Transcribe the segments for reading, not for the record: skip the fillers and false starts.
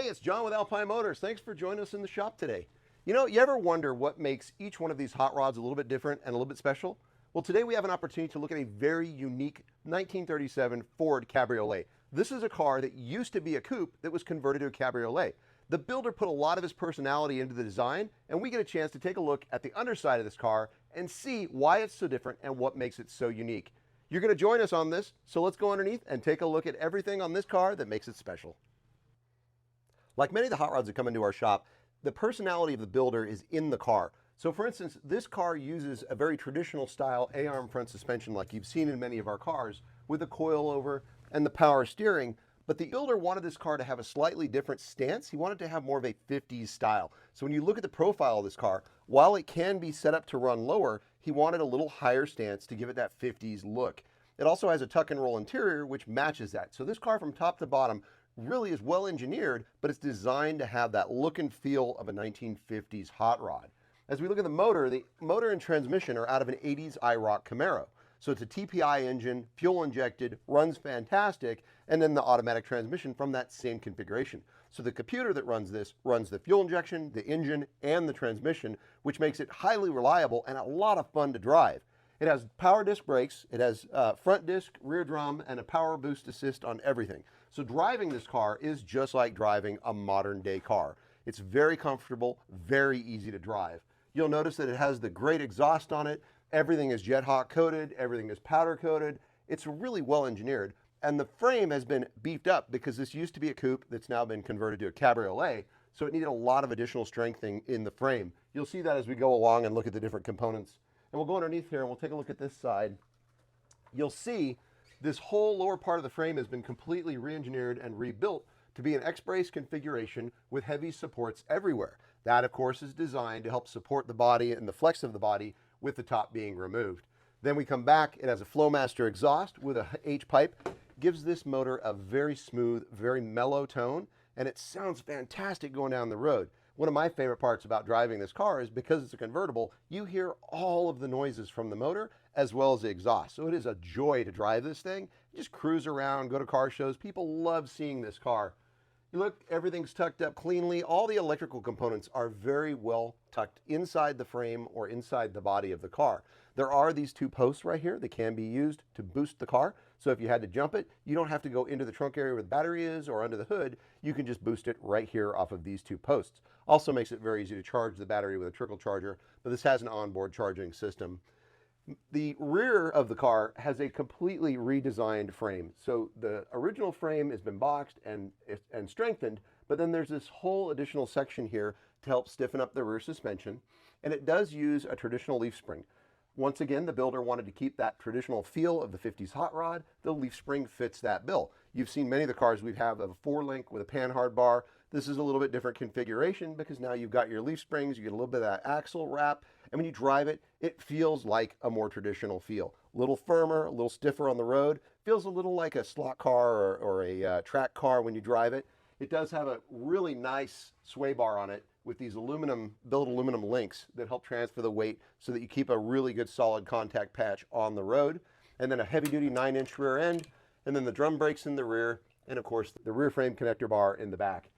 Hey, it's John with Alpine Motors. Thanks for joining us in the shop today. You know, you ever wonder what makes each one of these hot rods a little bit different and a little bit special? Well, today we have an opportunity to look at a very unique 1937 Ford Cabriolet. This is a car that used to be a coupe that was converted to a cabriolet. The builder put a lot of his personality into the design, and we get a chance to take a look at the underside of this car and see why it's so different and what makes it so unique. You're going to join us on this, so let's go underneath and take a look at everything on this car that makes it special. Like many of the hot rods that come into our shop, the personality of the builder is in the car. So for instance, this car uses a very traditional style A-arm front suspension like you've seen in many of our cars with a coilover and the power steering. But the builder wanted this car to have a slightly different stance. He wanted to have more of a 50s style. So when you look at the profile of this car, while it can be set up to run lower, he wanted a little higher stance to give it that 50s look. It also has a tuck and roll interior which matches that. So this car from top to bottom really is well engineered, but it's designed to have that look and feel of a 1950s hot rod. As we look at the motor and transmission are out of an 80s IROC Camaro. So it's a TPI engine, fuel injected, runs fantastic, and then the automatic transmission from that same configuration. So the computer that runs this runs the fuel injection, the engine, and the transmission, which makes it highly reliable and a lot of fun to drive. It has power disc brakes, it has front disc, rear drum, and a power boost assist on everything. So driving this car is just like driving a modern day car. It's very comfortable, very easy to drive. You'll notice that it has the great exhaust on it. Everything is jet hot coated, everything is powder coated. It's really well engineered. And the frame has been beefed up because this used to be a coupe that's now been converted to a cabriolet. So it needed a lot of additional strengthening in the frame. You'll see that as we go along and look at the different components. And we'll go underneath here and we'll take a look at this side. You'll see this whole lower part of the frame has been completely re-engineered and rebuilt to be an X-brace configuration with heavy supports everywhere. That, of course, is designed to help support the body and the flex of the body with the top being removed. Then we come back, it has a Flowmaster exhaust with a H-pipe, gives this motor a very smooth, very mellow tone, and it sounds fantastic going down the road. One of my favorite parts about driving this car is because it's a convertible, you hear all of the noises from the motor as well as the exhaust. So it is a joy to drive this thing. Just cruise around, go to car shows. People love seeing this car. You look, everything's tucked up cleanly. All the electrical components are very well tucked inside the frame or inside the body of the car. There are these two posts right here that can be used to boost the car. So if you had to jump it, you don't have to go into the trunk area where the battery is or under the hood. You can just boost it right here off of these two posts. Also makes it very easy to charge the battery with a trickle charger, but this has an onboard charging system. The rear of the car has a completely redesigned frame. So the original frame has been boxed and strengthened, but then there's this whole additional section here to help stiffen up the rear suspension. And it does use a traditional leaf spring. Once again, the builder wanted to keep that traditional feel of the 50s hot rod. The leaf spring fits that bill. You've seen many of the cars we have of a 4-link with a panhard bar. This is a little bit different configuration because now you've got your leaf springs, you get a little bit of that axle wrap, and when you drive it, it feels like a more traditional feel. A little firmer, a little stiffer on the road, feels a little like a slot car or a track car when you drive it. It does have a really nice sway bar on it with these billet aluminum links that help transfer the weight so that you keep a really good solid contact patch on the road. And then a heavy-duty 9-inch rear end, and then the drum brakes in the rear, and of course the rear frame connector bar in the back.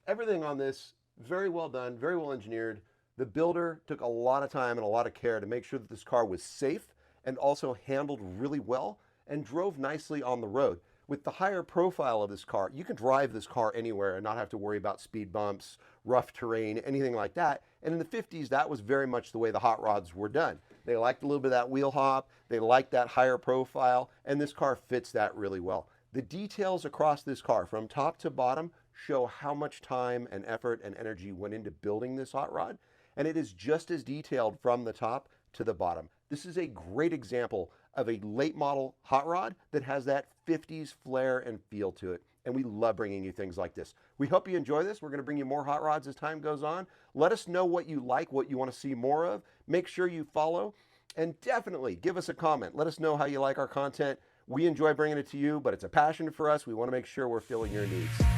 Everything on this, very well done, very well engineered. The builder took a lot of time and a lot of care to make sure that this car was safe and also handled really well and drove nicely on the road. With the higher profile of this car, you can drive this car anywhere and not have to worry about speed bumps, rough terrain, anything like that. And in the 50s, that was very much the way the hot rods were done. They liked a little bit of that wheel hop, they liked that higher profile, and this car fits that really well. The details across this car from top to bottom show how much time and effort and energy went into building this hot rod, and it is just as detailed from the top to the bottom. This is a great example of a late model hot rod that has that 50s flair and feel to it, and we love bringing you things like this. We hope you enjoy this. We're going to bring you more hot rods as time goes on. Let us know what you like, what you want to see more of. Make sure you follow, and definitely give us a comment. Let us know how you like our content. We enjoy bringing it to you, but it's a passion for us. We want to make sure we're filling your needs.